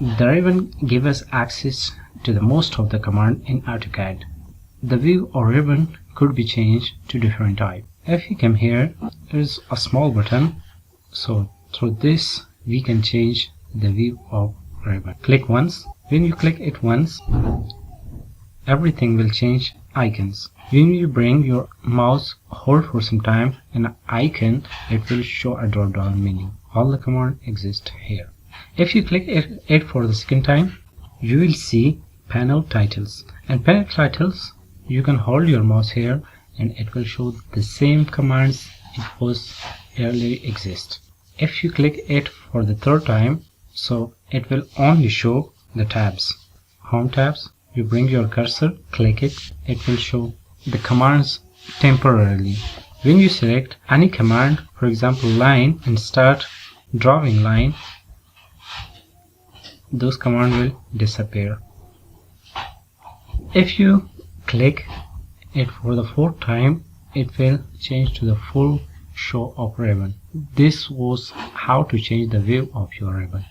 The ribbon gives us access to the most of the command in AutoCAD. The view or ribbon could be changed to different type. If you come here, there is a small button. So through this we can change the view of ribbon. Click once. When you click it once, everything will change icons. When you bring your mouse, hold for some time an icon, it will show a drop down menu. All the command exist here. If you click it for the second time, you will see panel titles. And panel titles, you can hold your mouse here and it will show the same commands it was earlier exist. If you click it for the third time, so it will only show the tabs. Home tabs, you bring your cursor, click it, it will show the commands temporarily. When you select any command, for example line, and start drawing line, those commands will disappear. If you click it for the fourth time, it will change to the full show of ribbon. This was how to change the view of your ribbon.